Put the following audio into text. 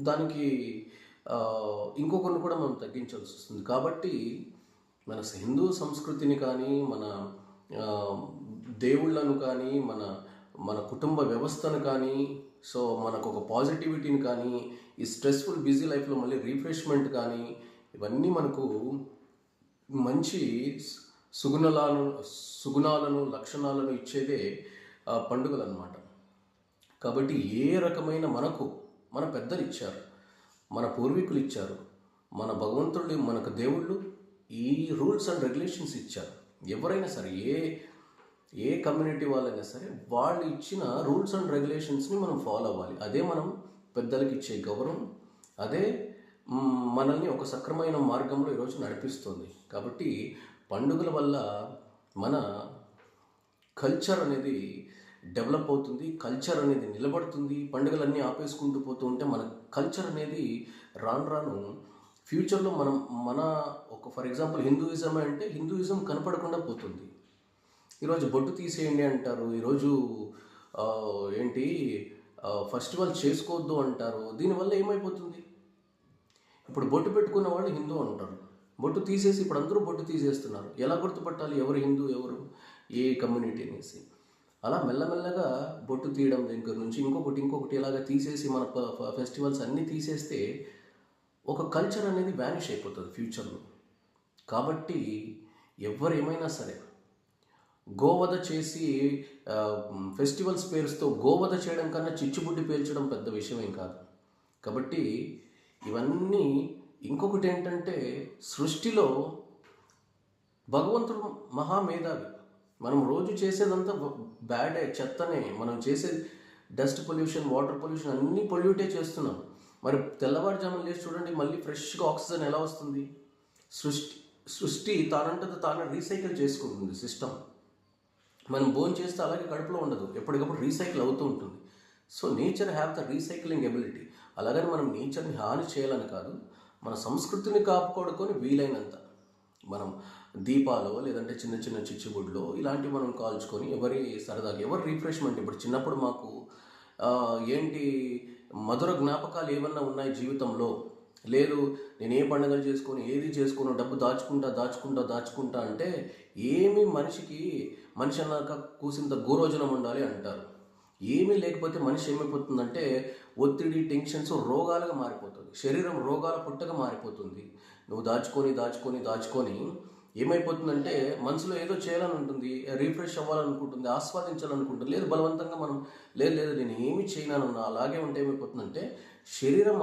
దానికి ఇంకొకరిని కూడా మనం తగ్గించాల్సి వస్తుంది. కాబట్టి మన హిందూ సంస్కృతిని కానీ, మన దేవుళ్ళను కానీ, మన మన కుటుంబ వ్యవస్థను కానీ, సో మనకు ఒక పాజిటివిటీని కానీ, ఈ స్ట్రెస్ఫుల్ బిజీ లైఫ్లో మళ్ళీ రిఫ్రెష్మెంట్ కానీ, ఇవన్నీ మనకు మంచి సుగుణాలను లక్షణాలను ఇచ్చేదే పండుగలు అన్నమాట. కాబట్టి ఏ రకమైన మన పెద్దలు ఇచ్చారు, మన పూర్వీకులు ఇచ్చారు, మన భగవంతుడు మనకు దేవుళ్ళు ఈ రూల్స్ అండ్ రెగ్యులేషన్స్ ఇచ్చారు. ఎవరైనా సరే, ఏ కమ్యూనిటీ వాళ్ళైనా సరే, వాళ్ళు ఇచ్చిన రూల్స్ అండ్ రెగ్యులేషన్స్ని మనం ఫాలో అవ్వాలి. అదే మనం పెద్దలకి ఇచ్చే గౌరవం, అదే మనల్ని ఒక సక్రమైన మార్గంలో ఈరోజు నడిపిస్తుంది. కాబట్టి పండుగల వల్ల మన కల్చర్ అనేది డెవలప్ అవుతుంది, కల్చర్ అనేది నిలబడుతుంది. పండుగలన్నీ ఆపేసుకుంటూ పోతూ ఉంటే మన కల్చర్ అనేది రాను రాను ఫ్యూచర్లో మన ఒక ఫర్ ఎగ్జాంపుల్ హిందూయిజం అంటే హిందూయిజం కనపడకుండా పోతుంది. ఈరోజు బొట్టు తీసేయండి అంటారు, ఈరోజు ఫెస్టివల్ చేసుకోవద్దు అంటారు. దీనివల్ల ఏమైపోతుంది? ఇప్పుడు బొట్టు పెట్టుకున్న వాళ్ళు హిందూ అంటారు, బొట్టు తీసేసి ఇప్పుడు అందరూ బొట్టు తీసేస్తున్నారు. ఎలా గుర్తుపట్టాలి ఎవరు హిందూ ఎవరు ఏ కమ్యూనిటీ అనేసి? అలా మెల్లమెల్లగా బొట్టు తీయడం దగ్గర నుంచి ఇంకొకటి ఇలాగా తీసేసి మన ఫెస్టివల్స్ అన్నీ తీసేస్తే ఒక కల్చర్ అనేది వ్యానిష్ అయిపోతుంది ఫ్యూచర్లో. కాబట్టి ఎవరేమైనా సరే గోవధ చేసి ఫెస్టివల్స్ పేరుతో గోవధ చేయడం కన్నా చిచ్చుబుడ్డి పేల్చడం పెద్ద విషయం ఏం కాదు. కాబట్టి ఇవన్నీ ఇంకొకటి ఏంటంటే, సృష్టిలో భగవంతుడు మహామేధావి. మనం రోజు చేసేదంతా బ్యాడే, చెత్తనే. మనం చేసే డస్ట్ పొల్యూషన్, వాటర్ పొల్యూషన్ అన్నీ పొల్యూటే చేస్తున్నాం. మరి తెల్లవారుజామున లేచి చూడండి, మళ్ళీ ఫ్రెష్గా ఆక్సిజన్ ఎలా వస్తుంది? సృష్టి తానంతట తాను రీసైకిల్ చేసుకుంటుంది సిస్టమ్. మనం భోజనం చేస్తే అలాగే కడుపులో ఉండదు, ఎప్పటికప్పుడు రీసైకిల్ అవుతూ ఉంటుంది. So nature have the recycling ability. అలాగని మనం నేచర్ని హాని చేయాలని కాదు, మన సంస్కృతిని కాపాడుకొని వీలైనంత మనం దీపాలు లేదంటే చిన్న చిన్న చిచ్చుబుడ్లు ఇలాంటివి మనం కాల్చుకొని ఎవరి సరదాగా ఎవరి రిఫ్రెష్మెంట్. ఇప్పుడు చిన్నప్పుడు మాకు మధుర జ్ఞాపకాలు ఏమన్నా ఉన్నాయి జీవితంలో? లేదు, నేను ఏ పండుగలు చేసుకొని ఏది చేసుకోను, డబ్బు దాచుకుంటా అంటే మనిషి అన్నాక కూసింత గోరోజనం ఉండాలి అంటారు. ఏమీ లేకపోతే మనిషి ఏమైపోతుందంటే ఒత్తిడి, టెన్షన్స్ రోగాలుగా మారిపోతుంది. శరీరం రోగాల పుట్టగా మారిపోతుంది. నువ్వు దాచుకొని ఏమైపోతుందంటే మనసులో ఏదో చేయాలని ఉంటుంది, రిఫ్రెష్ అవ్వాలనుకుంటుంది, ఆస్వాదించాలనుకుంటుంది. లేదు, బలవంతంగా మనం లేదు నేను ఏమి చేయను అలాగే ఉంటే ఏమైపోతుందంటే శరీరం